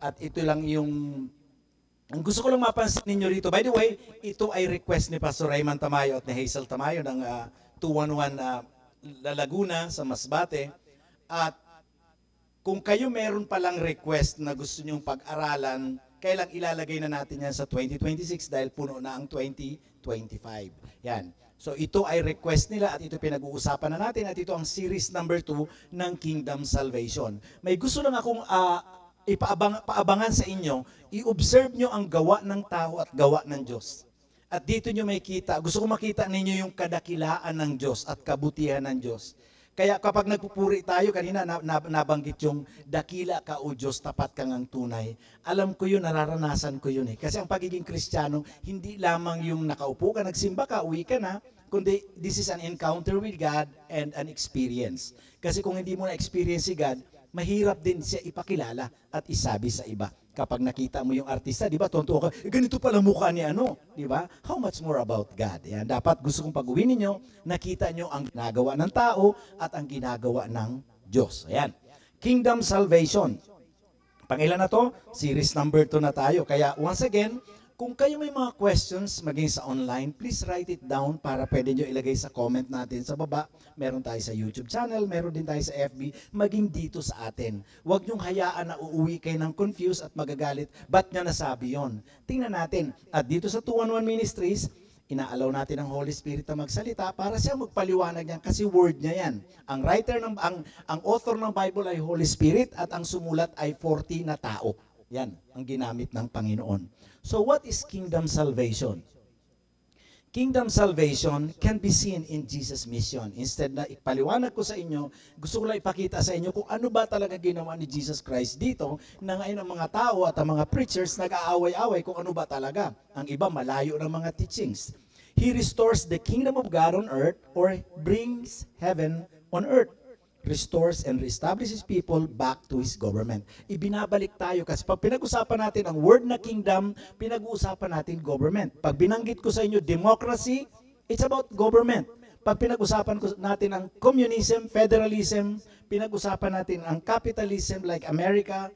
At ito lang ang gusto ko lang mapansin ninyo rito. By the way, ito ay request ni Pastor Raymond Tamayo at ni Hazel Tamayo ng 211 Laguna sa Masbate. At kung kayo meron palang request na gusto nyong pag-aralan, kailang ilalagay na natin yan sa 2026 dahil puno na ang 2025. Yan. So ito ay request nila at ito pinag-uusapan na natin at ito ang series number 2 ng Kingdom Salvation. May gusto lang akong paabangan sa inyo, i-observe nyo ang gawa ng tao at gawa ng Diyos. At dito nyo may kita, gusto ko makita ninyo yung kadakilaan ng Diyos at kabutihan ng Diyos. Kaya kapag nagpupuri tayo, kanina nabanggit yung dakila ka o Diyos, tapat kang ang tunay. Alam ko yun, nararanasan ko yun eh. Kasi ang pagiging Kristiyano, hindi lamang yung nakaupo ka, nagsimba ka, uwi ka na, kundi this is an encounter with God and an experience. Kasi kung hindi mo na-experience si God, mahirap din siya ipakilala at isabi sa iba. Kapag nakita mo yung artista, di ba, tonto ka, ganito pala mukha ni ano, di ba? How much more about God? Yan, dapat gusto kong pag-uwi ninyo, nakita nyo ang ginagawa ng tao at ang ginagawa ng Diyos. Ayan. Kingdom Salvation. Pangilan na to? Series number 2 na tayo. Kaya once again, kung kayo may mga questions maging sa online, please write it down para pwede nyo ilagay sa comment natin sa baba. Meron tayo sa YouTube channel, meron din tayo sa FB, maging dito sa atin. Huwag nyong hayaan na uuwi kayo ng confused at magagalit. Ba't nyo nasabi yon? Tingnan natin. At dito sa 211 Ministries, inaalaw natin ang Holy Spirit na magsalita para siya magpaliwanag niyan kasi word niya yan. Ang author ng Bible ay Holy Spirit at ang sumulat ay 40 na tao. Yan ang ginamit ng Panginoon. So what is kingdom salvation? Kingdom salvation can be seen in Jesus' mission. Instead na ipaliwanag ko sa inyo, gusto ko lang ipakita sa inyo kung ano ba talaga ginawa ni Jesus Christ dito na ngayon ang mga tao at ang mga preachers nag-aaway-away kung ano ba talaga. Ang iba malayo ng mga teachings. He restores the kingdom of God on earth or brings heaven on earth. Restores and reestablishes people back to His government. Ibinabalik tayo kasi pag pinag-usapan natin ang word na kingdom, pinag-uusapan natin government. Pag binanggit ko sa inyo democracy, it's about government. Pag pinag-usapan natin ang communism, federalism, pinag-usapan natin ang capitalism like America,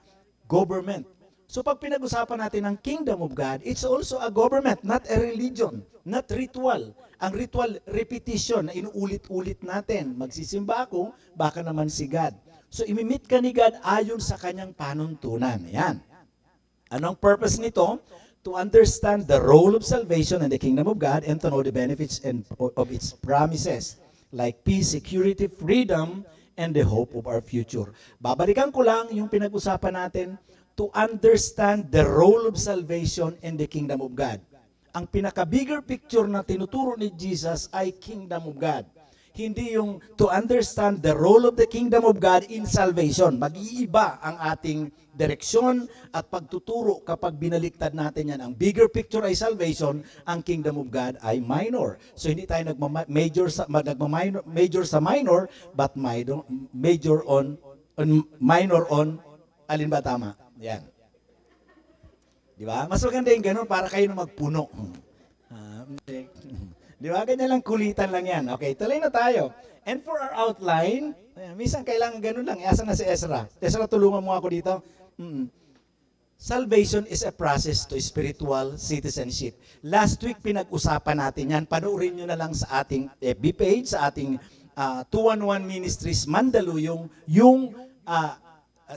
government. So pag pinag-usapan natin ang kingdom of God, it's also a government, not a religion, not ritual. Ang ritual, repetition na inuulit-ulit natin. Magsisimba ako, baka naman si God. So imimit ka ni God ayon sa kanyang panuntunan. Yan. Anong purpose nito? To understand the role of salvation in the kingdom of God and to know the benefits of its promises, like peace, security, freedom, and the hope of our future. Babalikan ko lang yung pinag-usapan natin, to understand the role of salvation in the kingdom of God. Ang pinaka-bigger picture na tinuturo ni Jesus ay kingdom of God. Hindi yung to understand the role of the kingdom of God in salvation. Mag-iiba ang ating direksyon at pagtuturo kapag binaliktad natin yan. Ang bigger picture ay salvation, ang kingdom of God ay minor. So hindi tayo nagma-major sa minor, but major on minor on, alin ba tama? Yan. Di ba? Mas maganda yung ganun para kayo na magpuno. Di ba? Ganyan lang, kulitan lang yan. Okay, tuloy na tayo. And for our outline, minsan kailangan ganun lang. Asa na si Ezra? Ezra, tulungan mo ako dito. Salvation is a process to spiritual citizenship. Last week, pinag-usapan natin yan. Panoorin nyo na lang sa ating FB page, sa ating 211 Ministries Mandaluyong, yung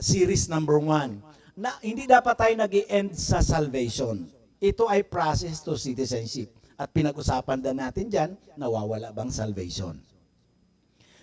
series number 1. Na hindi dapat tayo nag-i-end sa salvation. Ito ay process to citizenship. At pinag-usapan din natin dyan, nawawala bang salvation?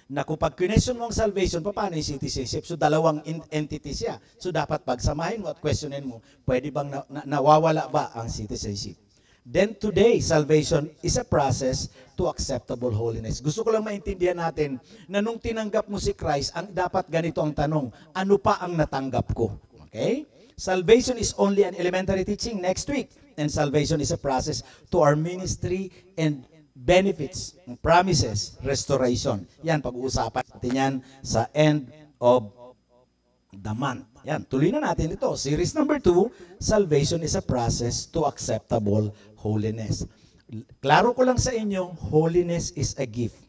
Na kung pag-question mo ang salvation, paano yung citizenship? So dalawang entity siya. So dapat pagsamahin mo at questionin mo, pwede bang nawawala ba ang citizenship? Then today, salvation is a process to acceptable holiness. Gusto ko lang maintindihan natin na nung tinanggap mo si Christ, ang dapat ganito ang tanong, ano pa ang natanggap ko? Okay? Salvation is only an elementary teaching next week. And salvation is a process to our ministry and benefits, promises, restoration. Yan, pag-uusapan natin yan sa end of the month. Yan, tuloy na natin ito. Series number 2, salvation is a process to acceptable holiness. Klaro ko lang sa inyo, holiness is a gift.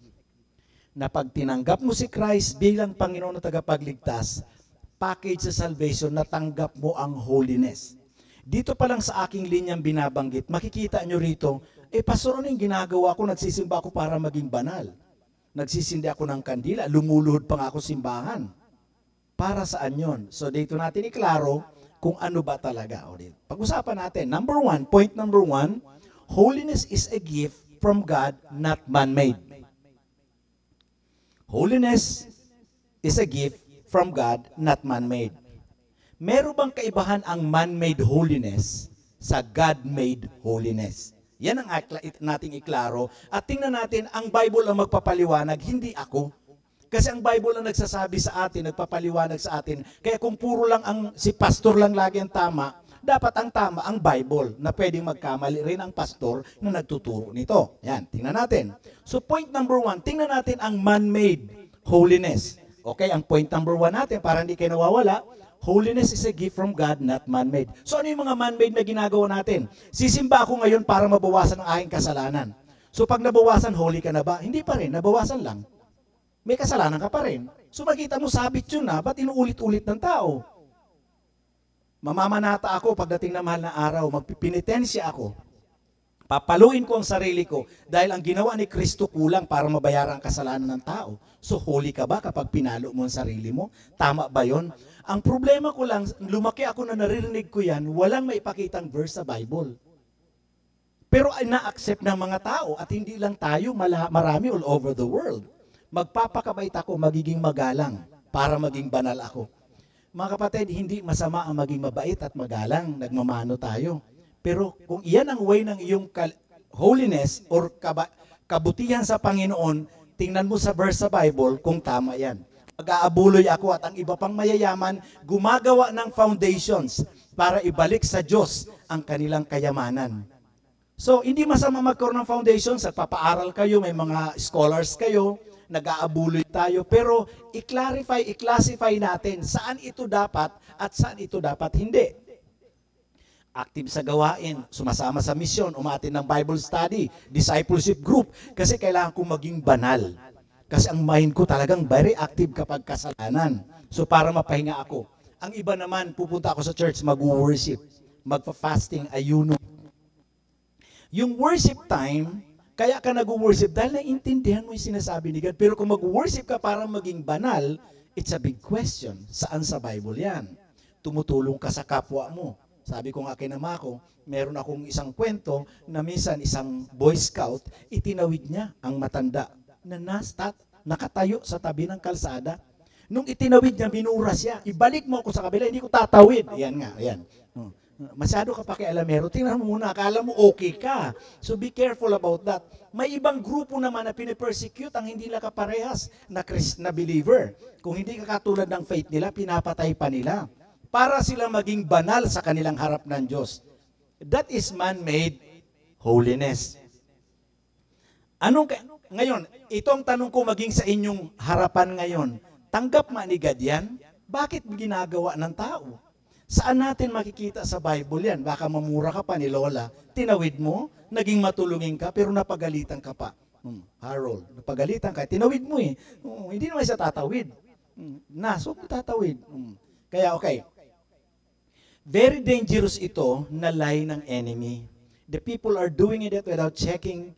Na pag tinanggap mo si Christ bilang Panginoon at tagapagligtas, package sa salvation, natanggap mo ang holiness. Dito pa lang sa aking linyang binabanggit, makikita nyo rito, pastor, ano yung ginagawa ko? Nagsisimba ako para maging banal. Nagsisindi ako ng kandila, lumuluhod pa nga ako simbahan. Para saan yon? So dito natin iklaro kung ano ba talaga. Pag-usapan natin, point number one, holiness is a gift from God, not man-made. Holiness is a gift from God, not man-made. Meron bang kaibahan ang man-made holiness sa God-made holiness? Yan ang nating iklaro. At tingnan natin, ang Bible ang magpapaliwanag, hindi ako. Kasi ang Bible ang nagsasabi sa atin, nagpapaliwanag sa atin. Kaya kung puro lang si pastor lang lagi ang tama, dapat ang tama ang Bible, na pwedeng magkamali rin ang pastor na nagtuturo nito. Yan, tingnan natin. So point number one, tingnan natin ang man-made holiness. Okay, ang point number one natin, para hindi kayo nawawala, holiness is a gift from God, not man-made. So ano yung mga man-made na ginagawa natin? Sisimba ako ngayon para mabawasan ang aking kasalanan. So pag nabawasan, holy ka na ba? Hindi pa rin, nabawasan lang. May kasalanan ka pa rin. So makita mo, sabit yun na, ba't inuulit-ulit ng tao? Mamamanata ako pagdating na mahal na araw, magpipinitensya ako. Papaluin ko ang sarili ko dahil ang ginawa ni Kristo kulang para mabayaran ang kasalanan ng tao. So holy ka ba kapag pinalo mo ang sarili mo? Tama ba yon? Ang problema ko lang, lumaki ako na naririnig ko yan, walang maipakitang verse sa Bible. Pero na-accept ng mga tao at hindi lang tayo, marami all over the world. Magpapakabait ako, magiging magalang para maging banal ako. Mga kapatid, hindi masama ang maging mabait at magalang, nagmamano tayo. Pero kung iyan ang way ng iyong holiness or kabutihan sa Panginoon, tingnan mo sa verse sa Bible kung tama yan. Mag-aabuloy ako at ang iba pang mayayaman gumagawa ng foundations para ibalik sa Diyos ang kanilang kayamanan. So, hindi masama magkaroon ng foundations, nagpapaaral kayo, may mga scholars kayo, nag-aabuloy tayo, pero i-classify natin saan ito dapat at saan ito dapat hindi. Active sa gawain, sumasama sa misyon, umatin ng Bible study, discipleship group, kasi kailangan kong maging banal. Kasi ang mind ko talagang very active kapag kasalanan. So para mapahinga ako. Ang iba naman, pupunta ako sa church, mag-worship, magpa-fasting, ayuno. Yung worship time, kaya ka nag-worship dahil naiintindihan mo yung sinasabi ni God. Pero kung mag-worship ka para maging banal, it's a big question. Saan sa Bible yan? Tumutulong ka sa kapwa mo. Sabi ko nga kay Nama ko, meron akong isang kwento na minsan isang Boy Scout, itinawid niya ang matanda na nakatayo sa tabi ng kalsada. Nung itinawid niya, minura siya. Ibalik mo ako sa kabila, hindi ko tatawid. Ayan nga, ayan. Masyado ka pakialamero. Tingnan mo muna, akala mo okay ka. So be careful about that. May ibang grupo naman na pinipersecute ang hindi nakaparehas na believer. Kung hindi ka katulad ng faith nila, pinapatay pa nila para sila maging banal sa kanilang harap ng Diyos. That is man-made holiness. Ngayon, ito ang tanong ko maging sa inyong harapan ngayon. Tanggap man ni God yan? Bakit ginagawa ng tao? Saan natin makikita sa Bible yan? Baka mamura ka pa ni Lola, tinawid mo, naging matulungin ka, pero napagalitan ka pa. Harold, napagalitan ka, tinawid mo eh. Hindi naman siya tatawid. So tatawid. Kaya okay. Very dangerous ito na lie ng enemy. The people are doing it without checking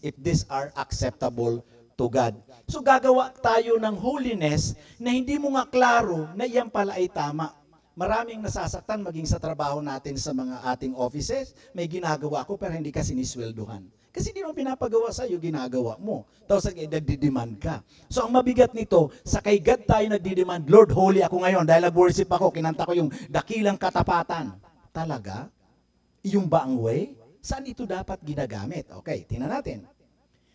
if these are acceptable to God. So gagawa tayo ng holiness na hindi mo nga klaro na iyan pala ay tama. Maraming nasasaktan maging sa trabaho natin sa mga ating offices. May ginagawa ko pero hindi ka sinisweldohan. Kasi hindi mo pinapagawa sa'yo, ginagawa mo. Tapos nagdidemand ka. So ang mabigat nito, sa kay God tayo nagdidemand, Lord, holy ako ngayon. Dahil nag-worship ako, kinanta ko yung dakilang katapatan. Talaga? Yung ba ang way? Saan ito dapat ginagamit? Okay, tingnan natin.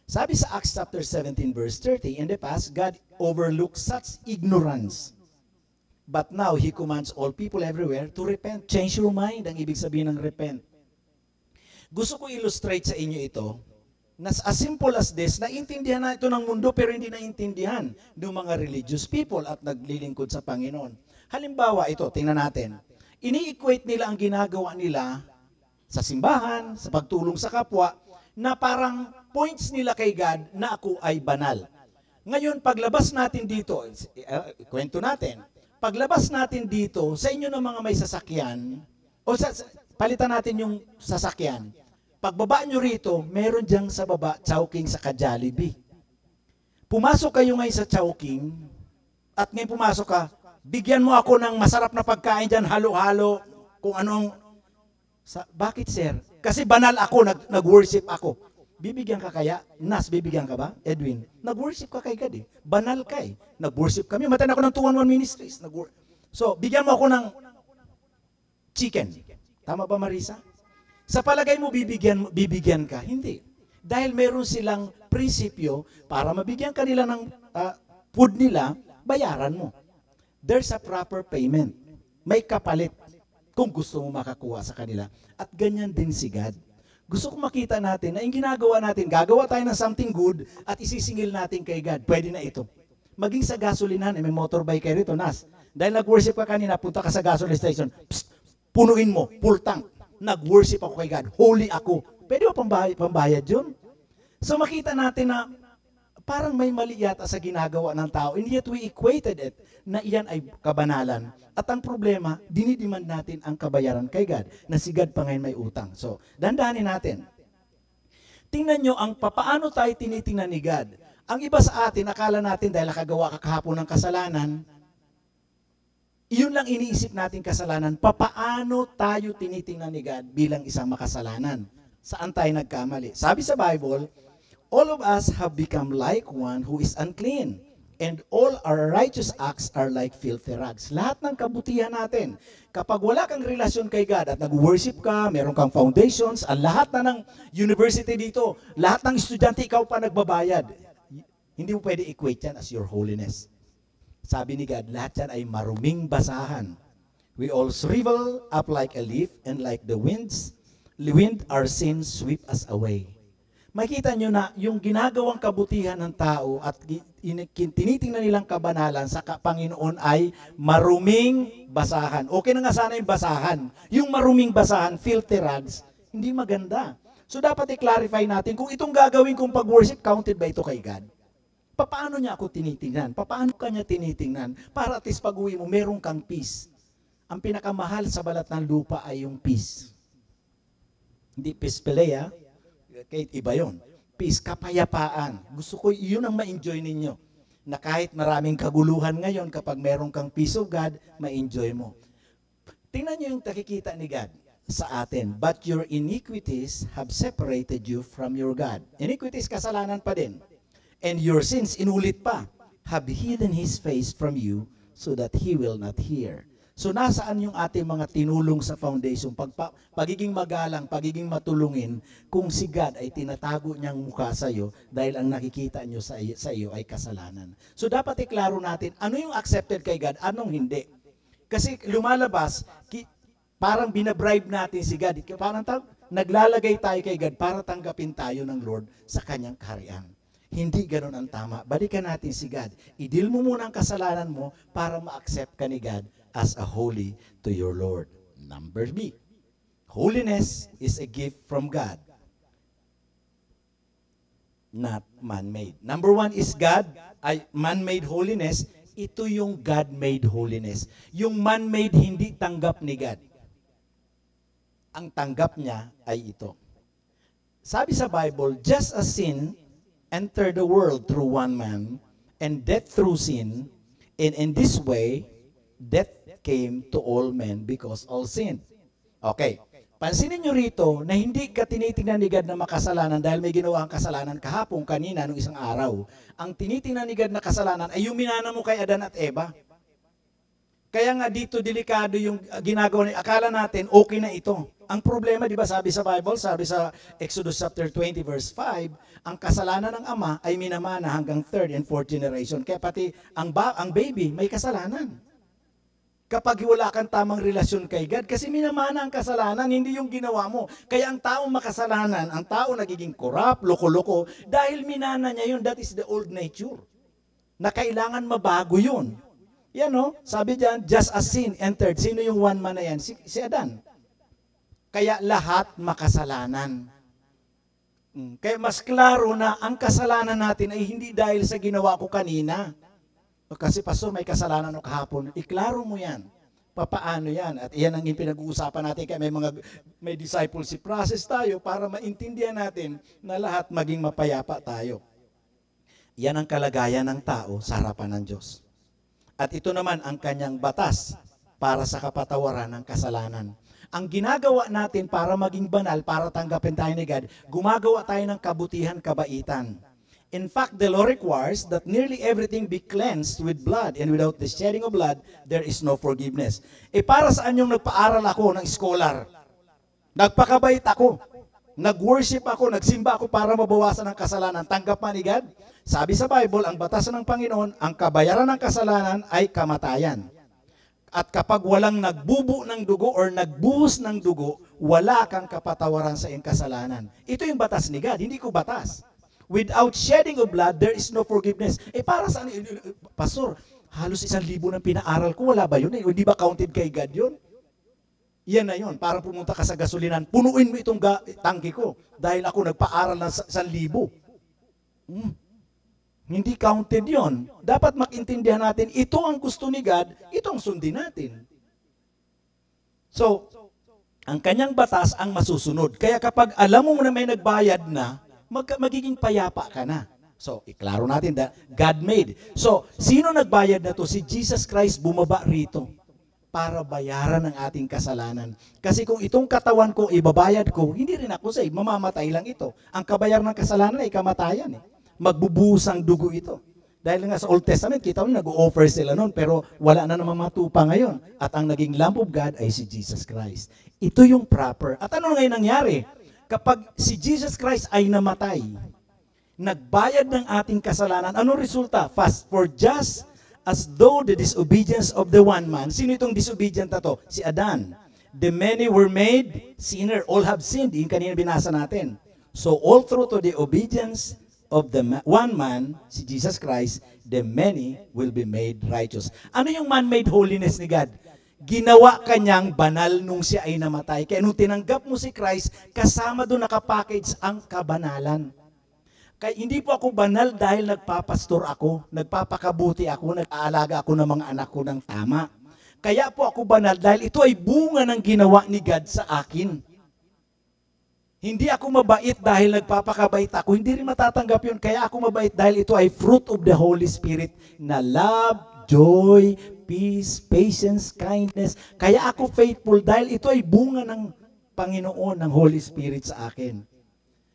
Sabi sa Acts chapter 17 verse 30, in the past, God overlooked such ignorance. But now, He commands all people everywhere to repent. Change your mind, ang ibig sabihin ng repent. Gusto ko illustrate sa inyo ito, na as simple as this, naintindihan na ito ng mundo pero hindi naintindihan ng mga religious people at naglilingkod sa Panginoon. Halimbawa ito, tingnan natin. Ini-equate nila ang ginagawa nila sa simbahan, sa pagtulong sa kapwa, na parang points nila kay God na ako ay banal. Ngayon, paglabas natin dito, kwento natin, paglabas natin dito, sa inyo ng mga may sasakyan, palitan natin yung sasakyan. Pagbaba nyo rito, meron diyang sa baba, Chowking sa Jollibee. Pumasok kayo ngayon sa Chowking, at ngayon pumasok ka, bigyan mo ako ng masarap na pagkain dyan, halo-halo, kung anong... bakit sir? Kasi banal ako, nag-worship ako. Bibigyan ka kaya? Nas, bibigyan ka ba? Edwin, nag-worship ka kay God eh. Banal ka eh. Nag-worship kami. Matayin ako ng 2-1-1 ministries. So, bigyan mo ako ng chicken. Tama ba, Marisa? Sa palagay mo, bibigyan ka? Hindi. Dahil meron silang prinsipyo para mabigyan kanila ng food nila, bayaran mo. There's a proper payment. May kapalit kung gusto mo makakuha sa kanila. At ganyan din si God. Gusto ko makita natin na yung ginagawa natin, gagawa tayo ng something good at isisingil natin kay God. Pwede na ito. Maging sa gasolinahan, may motorbike kayo rito, Nas. Dahil nag-worship ka kanina, punta ka sa gasoline station, punuin mo, full tank. Nag-worship ako kay God. Holy ako. Pwede ba pambayad yun? So makita natin na parang may mali yata sa ginagawa ng tao, and yet we equated it na iyan ay kabanalan. At ang problema, dinidemand natin ang kabayaran kay God, na si God pa ngayon may utang. So, dandanin natin. Tingnan nyo ang papaano tayo tinitingnan ni God. Ang iba sa atin, akala natin dahil nakagawa ka kahapon ng kasalanan, iyon lang iniisip natin kasalanan. Papaano tayo tinitingnan ni God bilang isang makasalanan? Saan tayo nagkamali? Sabi sa Bible, all of us have become like one who is unclean, and all our righteous acts are like filthy rags. Lahat ng kabutihan natin, kapag wala kang relasyon kay God at nag-worship ka, meron kang foundations, ang lahat na ng university dito, lahat ng estudyante, ikaw pa nagbabayad. Hindi mo pwede equate yan as your holiness. Sabi ni God, lahat yan ay maruming basahan. We all shrivel up like a leaf, and like the wind, our sins sweep us away. Makita nyo na yung ginagawang kabutihan ng tao at tinitingnan nilang kabanalan sa Panginoon ay maruming basahan. Okay na nga sana yung basahan. Yung maruming basahan, filthy rags, hindi maganda. So dapat i-clarify natin kung itong gagawin kong pag-worship, counted ba ito kay God? Paano niya ako tinitingnan? Paano ka niya tinitingnan? Para at least pag-uwi mo, meron kang peace. Ang pinakamahal sa balat ng lupa ay yung peace. Hindi peace pelea, kahit iba yun. Peace, kapayapaan. Gusto ko yun ang ma-enjoy ninyo. Na kahit maraming kaguluhan ngayon, kapag meron kang peace of God, ma-enjoy mo. Tingnan nyo yung nakikita ni God sa atin. But your iniquities have separated you from your God. Iniquities, kasalanan pa din. And your sins, inulit pa, have hidden His face from you so that He will not hear. So nasaan yung ating mga tinulong sa foundation, pagiging magalang, pagiging matulungin, kung si God ay tinatago niyang mukha sa iyo dahil ang nakikita niyo sa iyo ay kasalanan. So dapat iklaro natin, ano yung accepted kay God, anong hindi. Kasi lumalabas, parang binabribe natin si God. Parang naglalagay tayo kay God para tanggapin tayo ng Lord sa kanyang kaharian. Hindi ganun ang tama. Balikan natin si God. I-deal mo muna ang kasalanan mo para ma-accept ka ni God as a holy to your Lord. Number B, holiness is a gift from God, not man-made. Number 1 is man-made holiness. Ito yung God-made holiness. Yung man-made hindi tanggap ni God. Ang tanggap niya ay ito. Sabi sa Bible, just as sin entered the world through one man, and death through sin, and in this way, death came to all men because all sinned. Okay. Pansinin nyo rito na hindi ka tinitingnan ni God na makasalanan dahil may ginawa ang kasalanan kahapon, kanina, nung isang araw. Ang tinitingnan ni God na kasalanan ay yung minana mo kay Adan at Eva. Kaya nga dito delikado yung ginagawa niya. Akala natin okay na ito. Ang problema, di ba, sabi sa Bible, sabi sa Exodus chapter 20 verse 5, ang kasalanan ng ama ay minamana hanggang 3rd and 4th generation. Kaya pati ang baby may kasalanan. Kapag wala kang tamang relasyon kay God, kasi minamana ang kasalanan, hindi yung ginawa mo. Kaya ang taong makasalanan, ang tao nagiging corrupt, loko-loko, dahil minana niya yun. That is the old nature. Na kailangan mabago yun. Yan o, sabi diyan, just as sin entered. Sino yung one man na yan? Si Adan. Kaya lahat makasalanan. Kaya mas klaro na ang kasalanan natin ay hindi dahil sa ginawa ko kanina. Kasi pastor, may kasalanan no kahapon. Iklaro mo yan. Papaano yan? At iyan ang pinag-uusapan natin. Kaya may discipleship process tayo para maintindihan natin na lahat maging mapayapa tayo. Yan ang kalagayan ng tao sa harapan ng Diyos. At ito naman ang kanyang batas para sa kapatawaran ng kasalanan. Ang ginagawa natin para maging banal, para tanggapin tayo ni God, gumagawa tayo ng kabutihan, kabaitan. In fact, the law requires that nearly everything be cleansed with blood, and without the shedding of blood, there is no forgiveness. Para saan yung nagpaaral ako ng scholar? Nagpakabait ako. Nag-worship ako, nagsimba ako para mabawasan ang kasalanan. Tanggap man ni God? Sabi sa Bible, ang batas ng Panginoon, ang kabayaran ng kasalanan ay kamatayan. At kapag walang nagbubo ng dugo or nagbuhos ng dugo, wala kang kapatawaran sa iyong kasalanan. Ito yung batas ni God, hindi ko batas. Without shedding of blood, there is no forgiveness. Para saan? Pastor, halos 1,000 ng pinaaral ko, wala ba yun? Hindi ba counted kay God yun? Yan na yun. Parang pumunta ka sa gasolinan, punuin mo itong tangke ko dahil ako nagpaaral ng 1,000. Hindi counted yon. Dapat makintindihan natin, ito ang gusto ni God, ito ang sundin natin. So, ang kanyang batas ang masusunod. Kaya kapag alam mo na may nagbayad na, magiging payapa ka na. So, iklaro natin that God made. So, sino nagbayad na to? Si Jesus Christ bumaba rito para bayaran ang ating kasalanan. Kasi kung itong katawan ko ibabayad ko, hindi rin ako save, mamamatay lang ito. Ang kabayaran ng kasalanan ay kamatayan. Magbubuhos ang dugo ito. Dahil nga sa Old Testament, kita mo nag-o-offer sila noon, pero wala na namang matupa ngayon. At ang naging Lamb of God ay si Jesus Christ. Ito yung proper. At ano ngayon nangyari? Kapag si Jesus Christ ay namatay, nagbayad ng ating kasalanan, anong resulta? For just as though the disobedience of the one man, sino itong disobedient na to? Si Adan. The many were made sinner, all have sinned. Yung kanina binasa natin. So all through to the obedience of the one man, si Jesus Christ, the many will be made righteous. Ano yung man-made holiness ni God? Ginawa kanyang banal nung siya ay namatay. Kaya nung tinanggap mo si Christ, kasama doon nakapackage ang kabanalan. Kaya hindi po ako banal dahil nagpapastor ako, nagpapakabuti ako, nag-aalaga ako ng mga anak ko ng tama. Kaya po ako banal dahil ito ay bunga ng ginawa ni God sa akin. Hindi ako mabait dahil nagpapakabait ako. Hindi rin matatanggap yun. Kaya ako mabait dahil ito ay fruit of the Holy Spirit na love, joy, peace, patience, kindness. Kaya ako faithful dahil ito ay bunga ng Panginoon, ng Holy Spirit sa akin.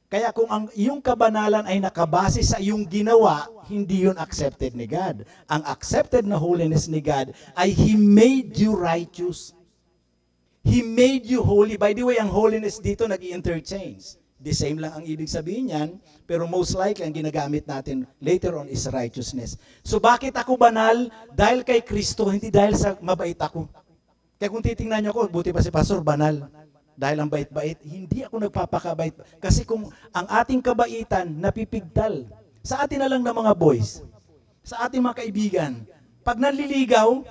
Kaya kung ang iyong kabanalan ay nakabase sa iyong ginawa, hindi yun accepted ni God. Ang accepted na holiness ni God ay He made you righteous. He made you holy. By the way, ang holiness dito nag-i-interchange. The same lang ang ibig sabihin niyan, pero most likely ang ginagamit natin later on is righteousness. So bakit ako banal? Dahil kay Kristo, hindi dahil sa mabait ako. Kaya kung titingnan niyo ako, buti pa si Pastor, banal. Dahil ang bait-bait, hindi ako nagpapakabait. Kasi kung ang ating kabaitan napipigtal, sa atin na lang na mga boys, sa ating mga kaibigan, pag nanliligaw,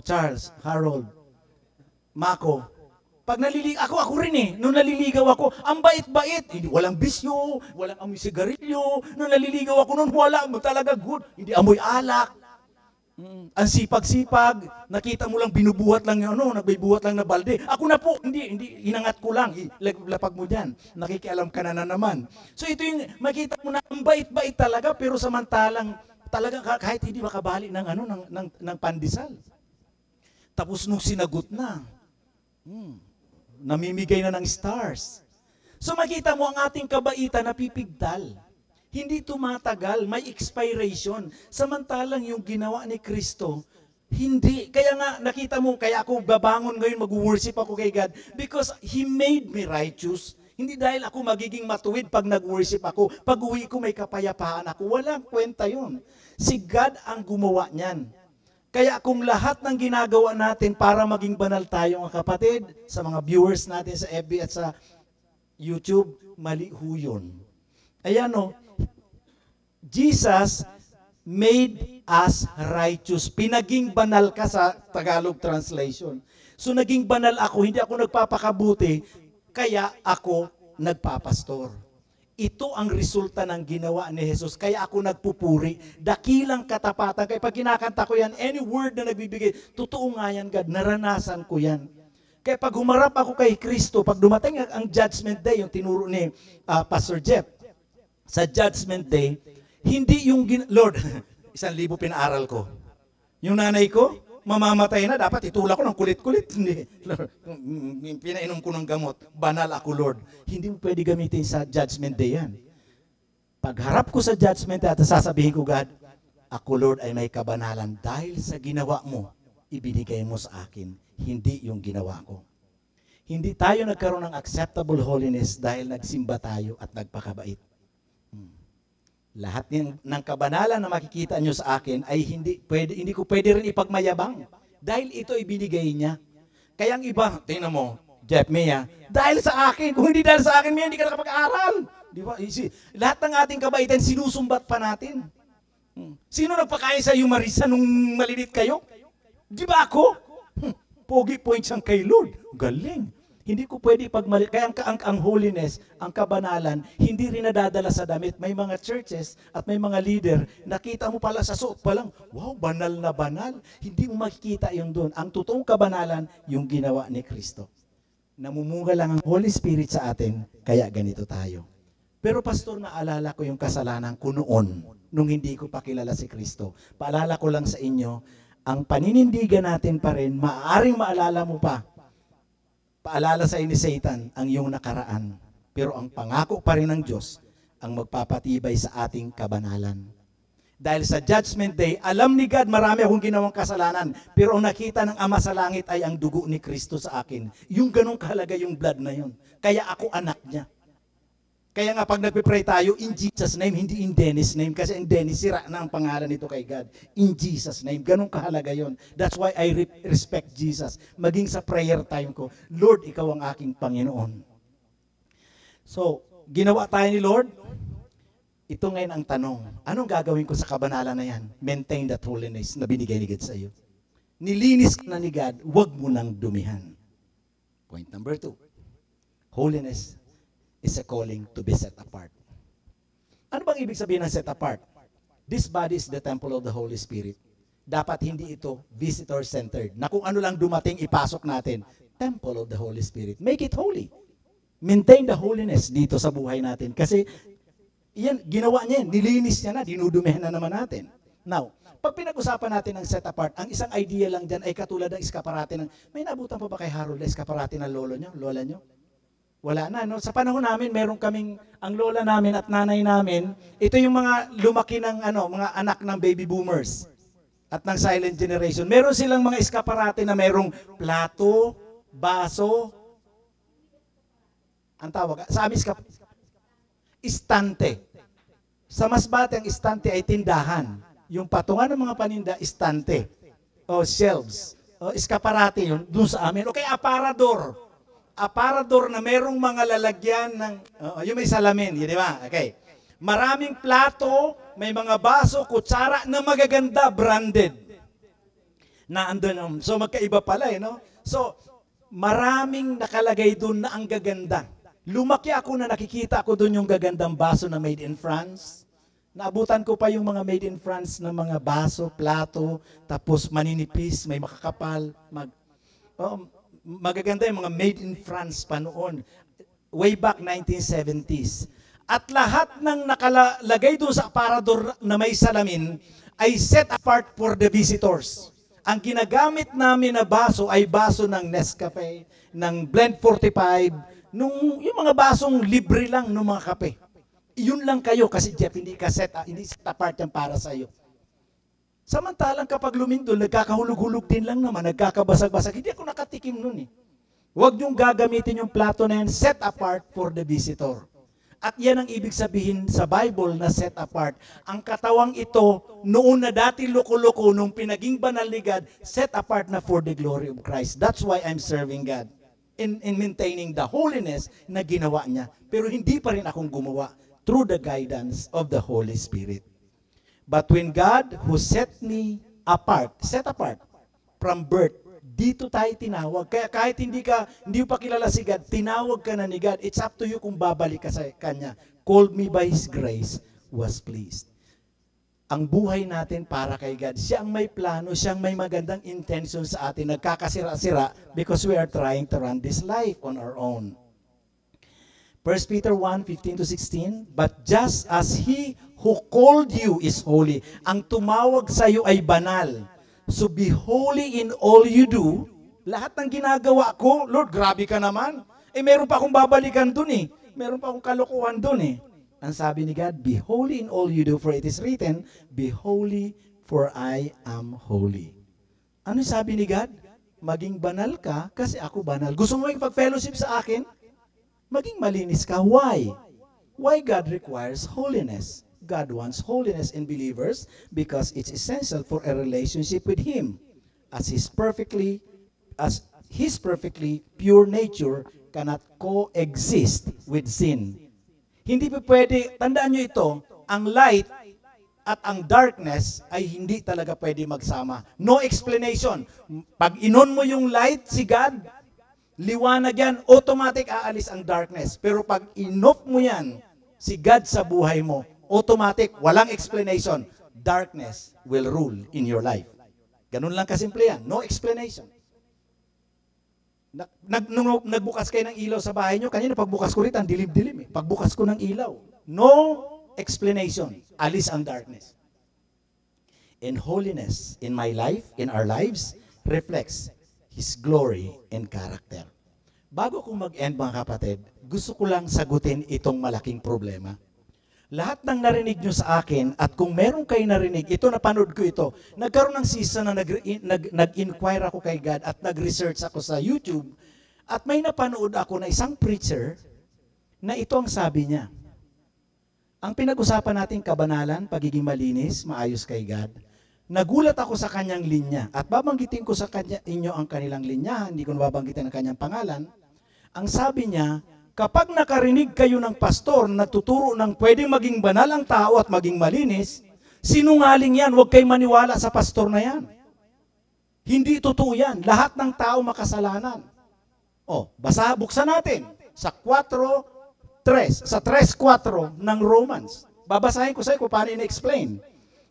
Charles, Harold, Mako, pag ako rin eh, nung naliligaw ako, ang bait-bait, hindi, walang bisyo, walang amoy sigarilyo, nung naliligaw ako nun, wala, talaga good, hindi amoy alak, ang sipag-sipag, nakita mo lang binubuhat lang yung nagbibuhat lang na balde, ako na po, hindi, inangat ko lang, lapag mo dyan, nakikialam ka na naman. So ito yung, makita mo na, ang bait-bait talaga, pero samantalang, talaga kahit hindi makabali ng, ng pandesal. Tapos nung sinagot na, namimigay na ng stars. So makita mo ang ating kabaitan napipigtal. Hindi tumatagal, may expiration. Samantalang yung ginawa ni Kristo, hindi. Kaya nga nakita mo, kaya ako babangon ngayon, mag-worship ako kay God because He made me righteous. Hindi dahil ako magiging matuwid pag nag-worship ako. Pag uwi ko may kapayapaan ako. Walang kwenta yun. Si God ang gumawa niyan. Kaya kung lahat ng ginagawa natin para maging banal tayo mga kapatid, sa mga viewers natin sa FB at sa YouTube, mali ho yun. Ayan Jesus made us righteous. Pinaging banal ka sa Tagalog translation. So naging banal ako, hindi ako nagpapakabuti, kaya ako nagpapastor. Ito ang resulta ng ginawa ni Jesus. Kaya ako nagpupuri. Dakilang katapatan. Kaya pag kinakanta ko yan, any word na nagbibigay, totoo nga yan, God. Naranasan ko yan. Kaya pag humarap ako kay Kristo, pag dumating ang Judgment Day, yung tinuro ni Pastor Jeff, sa Judgment Day, hindi yung, Lord, 1,000 pinaaral ko. Yung nanay ko, mamamatay na, dapat itulak ko ng kulit-kulit. Hindi. Pinainom ko ng gamot. Banal ako, Lord. Hindi mo pwede gamitin sa Judgment Day yan. Pagharap ko sa Judgment Day at sasabihin ko, God, ako, Lord, ay may kabanalan dahil sa ginawa mo, ibinigay mo sa akin. Hindi yung ginawa ko. Hindi tayo nagkaroon ng acceptable holiness dahil nagsimba tayo at nagpakabait. Lahat ng kabanalan na makikita nyo sa akin ay hindi ko pwede rin ipagmayabang. Dahil ito ibinigay niya. Kaya ang iba, tingnan mo, Jeff Mia, dahil sa akin, kung hindi dahil sa akin, Mia, hindi ka nakapag-aral. Di ba? Lahat ng ating kabaitan, sinusumbat pa natin. Sino nagpakain sa iyo, Marisa, nung malilit kayo? Di ba ako? Pogi points ang kay Lord. Galing. Hindi ko pwede ipagmali. Kaya ang holiness, ang kabanalan, hindi rin nadadala sa damit. May mga churches at may mga leader, nakita mo pala sa suot pa lang, wow, banal na banal. Hindi mo makikita yun doon. Ang totoong kabanalan, yung ginawa ni Kristo. Namumunga lang ang Holy Spirit sa atin, kaya ganito tayo. Pero pastor, naalala ko yung kasalanan ko noon, nung hindi ko pa kilala si Kristo. Paalala ko lang sa inyo, ang paninindigan natin pa rin, maaaring maalala mo pa, paalala sa ni Satan ang iyong nakaraan. Pero ang pangako pa rin ng Diyos ang magpapatibay sa ating kabanalan. Dahil sa Judgment Day, alam ni God marami akong ginawang kasalanan. Pero ang nakita ng Ama sa langit ay ang dugo ni Kristo sa akin. Yung ganong kahalaga yung blood na yun. Kaya ako anak niya. Kaya nga pag nagpipray tayo, in Jesus' name, hindi in Dennis' name. Kasi in Dennis, sira na ang pangalan nito kay God. In Jesus' name. Ganong kahalaga yon. That's why I respect Jesus. Maging sa prayer time ko, Lord, ikaw ang aking Panginoon. So, ginawa tayo ni Lord. Ito ngayon ang tanong. Anong gagawin ko sa kabanalan na yan? Maintain that holiness na binigay ni God sa iyo. Nilinis na ni God, huwag mo nang dumihan. Point number 2. Holiness is a calling to be set apart. Ano bang ibig sabihin ng set apart? This body is the temple of the Holy Spirit. Dapat hindi ito visitor-centered. Na kung ano lang dumating, ipasok natin. Temple of the Holy Spirit. Make it holy. Maintain the holiness dito sa buhay natin. Kasi, yan, ginawa niya yan. Nilinis niya na. Dinudumihan na naman natin. Now, pag pinag-usapan natin ng set apart, ang isang idea lang dyan ay katulad ng eskaparate ng, may nabutan pa ba kay Harold eskaparate ng lolo nyo, lola nyo? Wala na, no? Sa panahon namin, meron kaming, ang lola namin at nanay namin, ito yung mga lumaki ng, mga anak ng baby boomers at ng silent generation. Meron silang mga eskaparate na merong plato, baso, ang tawag, sa amin, istante. Sa Masbate, ang istante ay tindahan. Yung patungan ng mga paninda, istante. O shelves. O eskaparate yun, dun sa amin. O kaya aparador. Aparador na merong mga lalagyan ng, yung may salamin, yun, di ba? Okay. Maraming plato, may mga baso, kutsara na magaganda, branded. Na andun, so magkaiba pala, no? So, maraming nakalagay doon na ang gaganda. Lumaki ako na nakikita ko doon yung gagandang baso na made in France. Naabutan ko pa yung mga made in France na mga baso, plato, tapos maninipis, may makakapal, magaganda yung mga made in France pa noon, way back 1970s. At lahat ng nakalagay doon sa aparador na may salamin ay set apart for the visitors. Ang ginagamit namin na baso ay baso ng Nescafe, ng Blend 45, yung mga basong libre lang ng mga kape. Yun lang kayo kasi Jeff, hindi set apart yan para sa iyo. Samantalang kapag lumindol, nagkakahulog-hulog din lang naman, nagkakabasag-basag. Hindi ako nakatikim nun eh. Huwag niyong gagamitin yung plato na yan, set apart for the visitor. At yan ang ibig sabihin sa Bible na set apart. Ang katawang ito, noon na dati loko-loko, nung pinaging banal ni God, set apart na for the glory of Christ. That's why I'm serving God. In maintaining the holiness na ginawa niya. Pero hindi pa rin akong gumawa through the guidance of the Holy Spirit. But when God who set me apart, set apart from birth, Dito tayo tinawag. Kaya kahit hindi mo pa kilala si God, tinawag ka na ni God. It's up to you kung babalik ka sa Kanya. Called me by His grace, was pleased. Ang buhay natin para kay God. Siya ang may plano, siya ang may magandang intention sa atin. Nagkakasira-sira because we are trying to run this life on our own. 1 Peter 1:15-16, but just as He who called you is holy, ang tumawag sa iyo ay banal. So be holy in all you do. Lahat ng ginagawa ko, Lord, grabe ka naman. Meron pa akong babalikan dun eh. Meron pa akong kalokohan dun eh. Ang sabi ni God, be holy in all you do, for it is written, be holy, for I am holy. Ano sabi ni God? Maging banal ka kasi ako banal. Gusto mo makipag-fellowship sa akin? Maging malinis ka. Why? Why God requires holiness? God wants holiness in believers because it's essential for a relationship with Him. As His perfectly pure nature cannot coexist with sin. Hindi pa pwede, tandaan nyo ito, ang light at ang darkness ay hindi talaga pwede magsama. No explanation. Pag inon mo yung light, si God, liwanag yan, automatic aalis ang darkness. Pero pag inoff mo yan, si God sa buhay mo, automatic, walang explanation, darkness will rule in your life. Ganun lang kasimple yan. No explanation. Nagbukas kayo ng ilaw sa bahay nyo, kanina pagbukas ko rin, ang dilim-dilim eh. Pagbukas ko ng ilaw, no explanation. Alis ang darkness. And holiness in my life, in our lives, reflects His glory and character. Bago kong mag-end mga kapatid, gusto ko lang sagutin itong malaking problema. Lahat ng narinig nyo sa akin, at kung meron kayo narinig, ito napanood ko ito, nagkaroon ng season na nag-inquire ako kay God at nag-research ako sa YouTube, at may napanood ako na isang preacher na ito ang sabi niya. Ang pinag-usapan natin kabanalan, pagiging malinis, maayos kay God, nagulat ako sa kanyang linya, at babanggitin ko sa inyo ang kanilang linya, hindi ko nababanggitin ang kanyang pangalan. Ang sabi niya, kapag nakarinig kayo ng pastor na tuturo ng pwedeng maging banal ang tao at maging malinis, sinungaling yan, huwag kayo maniwala sa pastor na yan. Hindi totoo yan. Lahat ng tao makasalanan. Buksan natin sa 4:3, sa 3:4 ng Romans. Babasahin ko sa iyo kung paano in-explain.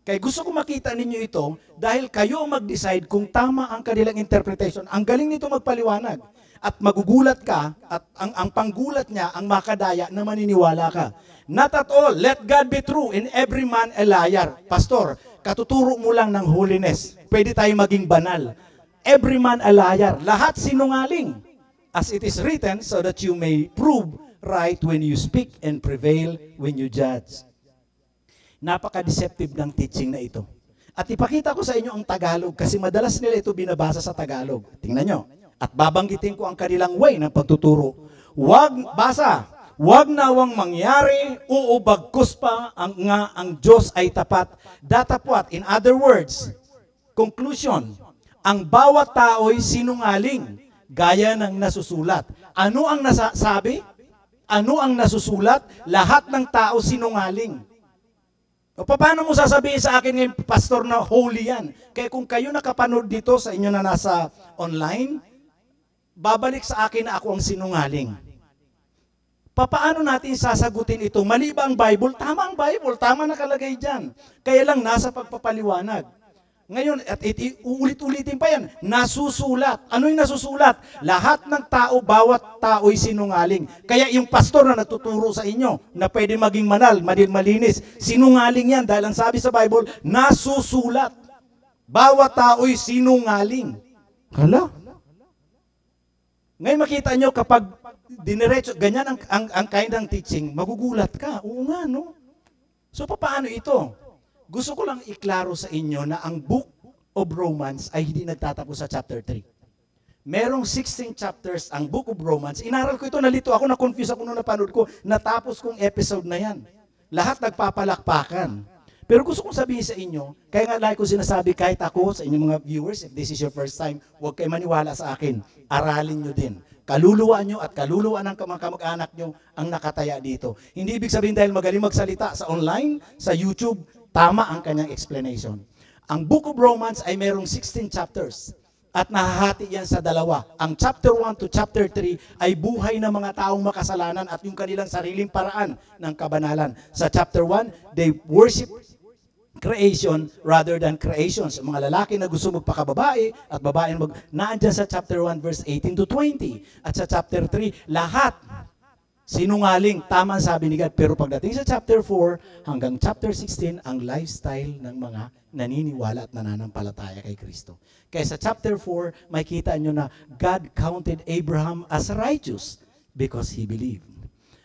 Kaya gusto ko makita ninyo ito dahil kayo mag-decide kung tama ang kanilang interpretation. Ang galing nito magpaliwanag. At magugulat ka, at ang panggulat niya, ang makadaya na maniniwala ka. Not at all, let God be true and every man a liar. Pastor, katuturo mo lang ng holiness. Pwede tayo maging banal. Every man a liar. Lahat sinungaling. As it is written, so that you may prove right when you speak and prevail when you judge. Napaka-deceptive ng teaching na ito. At ipakita ko sa inyo ang Tagalog kasi madalas nila ito binabasa sa Tagalog. Tingnan nyo. At babanggitin ko ang kanilang way ng pagtuturo. Wag nawang mangyari, uubagkus pa ang Diyos ay tapat. Datapwat, in other words, conclusion, ang bawat tao'y sinungaling, gaya ng nasusulat. Ano ang nasasabi? Ano ang nasusulat? Lahat ng tao sinungaling. Paano mo sasabihin sa akin ngayon, pastor, na holy yan? Kaya kung kayo nakapanood dito sa inyo na nasa online, babalik sa akin na ako ang sinungaling. Paano natin sasagutin ito? Mali ba ang Bible? Tama ang Bible. Tama nakalagay dyan. Kaya lang nasa pagpapaliwanag. Ngayon, at uulit-ulitin pa yan, nasusulat. Ano yung nasusulat? Lahat ng tao, bawat tao'y sinungaling. Kaya yung pastor na natuturo sa inyo na pwede maging malinis, sinungaling yan dahil ang sabi sa Bible, nasusulat. Bawat tao'y sinungaling. Hala? Ngayon makita nyo kapag diniretso, ganyan ang kind ng teaching, magugulat ka. Oo nga, no? So, paano ito? Gusto ko lang iklaro sa inyo na ang Book of Romans ay hindi nagtatapos sa chapter 3. Merong 16 chapters ang Book of Romans. Inaral ko ito, nalito ako, na-confuse ako nung napanood ko, natapos kong episode na yan. Lahat nagpapalakpakan. Pero gusto kong sabihin sa inyo, kaya nga lagi ko sinasabi kahit ako, sa inyong mga viewers, if this is your first time, huwag kayo maniwala sa akin. Aralin nyo din. Kaluluwa nyo at kaluluwa ng mga kamag-anak nyo ang nakataya dito. Hindi ibig sabihin dahil magaling magsalita sa online, sa YouTube, tama ang kanyang explanation. Ang Book of Romans ay mayroong 16 chapters. At nahahati yan sa dalawa. Ang chapter 1 to chapter 3 ay buhay ng mga taong makasalanan at yung kanilang sariling paraan ng kabanalan. Sa chapter 1, they worship creation rather than creations. Ang mga lalaki na gusto magpakababae at babae na naandyan sa chapter 1 verse 18 to 20. At sa chapter 3, lahat sinungaling, tama sabi ni God. Pero pagdating sa chapter 4 hanggang chapter 16, ang lifestyle ng mga naniniwala at nananampalataya kay Kristo. Kaya sa chapter 4, makikita nyo na God counted Abraham as righteous because he believed.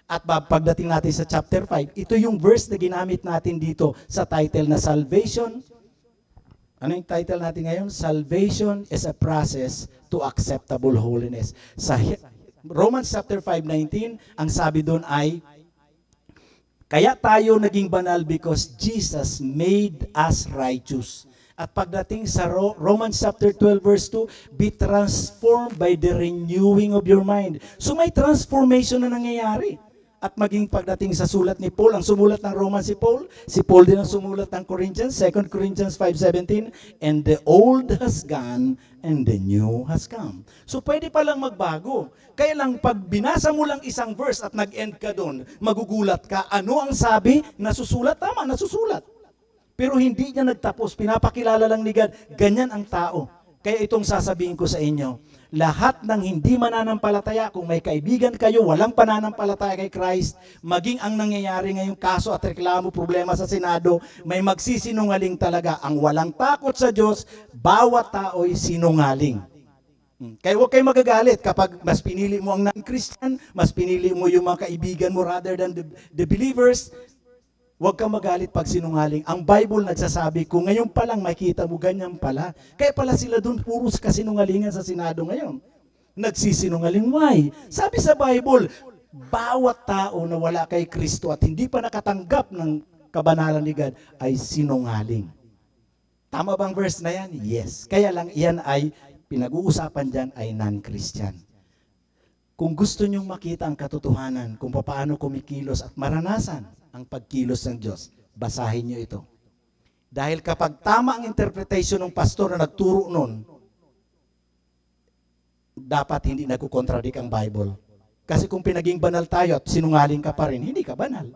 At pagdating natin sa chapter 5, ito yung verse na ginamit natin dito sa title na Salvation. Ano yung title natin ngayon? Salvation is a process to acceptable holiness. Sa Romans chapter 5:19, ang sabi doon ay, kaya tayo naging banal because Jesus made us righteous. At pagdating sa Romans chapter 12 verse 2, be transformed by the renewing of your mind. So may transformation na nangyayari. At maging pagdating sa sulat ni Paul, ang sumulat ng Romans si Paul din ang sumulat ng Corinthians, 2 Corinthians 5:17, and the old has gone and the new has come. So pwede palang magbago. Kaya lang pag binasa mo lang isang verse at nag-end ka doon, magugulat ka, ano ang sabi? Nasusulat? Tama, nasusulat. Pero hindi niya nagtapos, pinapakilala lang ni God, ganyan ang tao. Kaya itong sasabihin ko sa inyo, lahat ng hindi mananampalataya, kung may kaibigan kayo, walang pananampalataya kay Christ, maging ang nangyayari ngayong kaso at reklamo, problema sa Senado, may magsisinungaling talaga. Ang walang takot sa Diyos, bawat tao'y sinungaling. Kaya huwag kayo magagalit kapag mas pinili mo ang non-Christian, mas pinili mo yung mga kaibigan mo rather than the believers. Huwag kang magalit pag sinungaling. Ang Bible nagsasabi, kung ngayon pa lang makita mo, ganyan pala. Kaya pala sila doon, puros kasinungalingan sa Senado ngayon. Nagsisinungaling, why? Sabi sa Bible, bawat tao na wala kay Kristo at hindi pa nakatanggap ng kabanalan ni God ay sinungaling. Tama bang verse na yan? Yes. Kaya lang yan ay, pinag-uusapan dyan ay non-Christian. Kung gusto nyong makita ang katotohanan, kung paano kumikilos at maranasan ang pagkilos ng Diyos, basahin nyo ito. Dahil kapag tama ang interpretation ng pastor na nagturo nun, dapat hindi nagkukontradik ang Bible. Kasi kung pinaging banal tayo at sinungaling ka pa rin, hindi ka banal.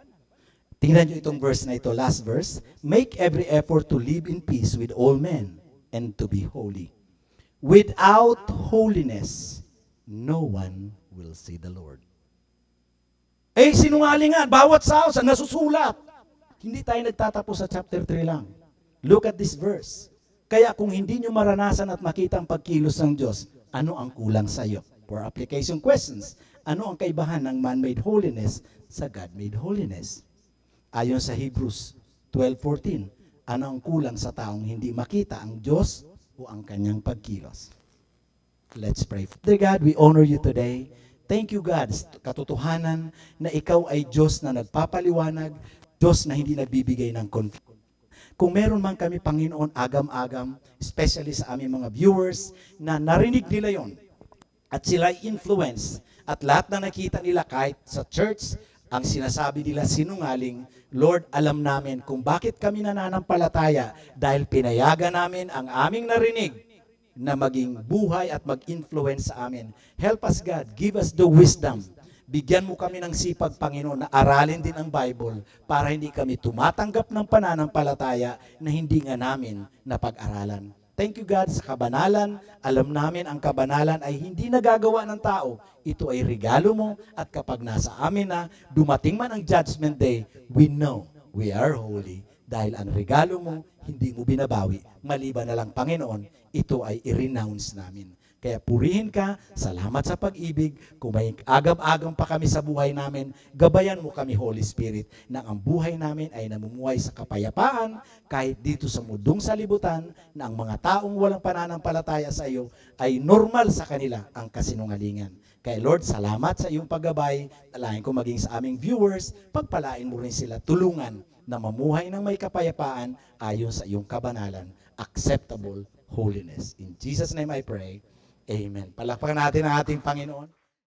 Tingnan nyo itong verse na ito, last verse. Make every effort to live in peace with all men and to be holy. Without holiness, no one will see the Lord. Sinungaling nga, bawat sao sa nasusulat. Hindi tayo nagtatapos sa chapter 3 lang. Look at this verse. Kaya kung hindi nyo maranasan at makita ang pagkilos ng Diyos, ano ang kulang sa iyo? For application questions, ano ang kaibahan ng man-made holiness sa God-made holiness? Ayon sa Hebrews 12:14, ano ang kulang sa taong hindi makita ang Diyos o ang kanyang pagkilos? Let's pray. Father God, we honor you today. Thank you, God, katotohanan na ikaw ay Diyos na nagpapaliwanag, Diyos na hindi nagbibigay ng conflict. Kung meron man kami, Panginoon, agam-agam, especially sa aming mga viewers, na narinig nila yon at sila influence, at lahat na nakita nila kahit sa church, ang sinasabi nila sinungaling, Lord, alam namin kung bakit kami nananampalataya dahil pinayagan namin ang aming narinig na maging buhay at mag-influence sa amin. Help us, God. Give us the wisdom. Bigyan mo kami ng sipag, Panginoon, na aralin din ang Bible para hindi kami tumatanggap ng pananampalataya na hindi nga namin napag-aralan. Thank you, God, sa kabanalan. Alam namin ang kabanalan ay hindi nagagawa ng tao. Ito ay regalo mo at kapag nasa amin na, dumating man ang judgment day, we know we are holy dahil ang regalo mo, hindi mo binabawi. Maliban na lang, Panginoon, ito ay i-renounce namin. Kaya purihin ka, salamat sa pag-ibig. Kung may agam-agam pa kami sa buhay namin, gabayan mo kami, Holy Spirit, na ang buhay namin ay namumuhay sa kapayapaan, kahit dito sa mundong salibutan, na ang mga taong walang pananampalataya sa iyo ay normal sa kanila ang kasinungalingan. Kaya Lord, salamat sa iyong paggabay. Alahin ko maging sa aming viewers, pagpalain mo rin sila, tulungan na mamuhay ng may kapayapaan ayon sa iyong kabanalan, acceptable holiness. In Jesus' name I pray, Amen. Palakpakan natin ang ating Panginoon.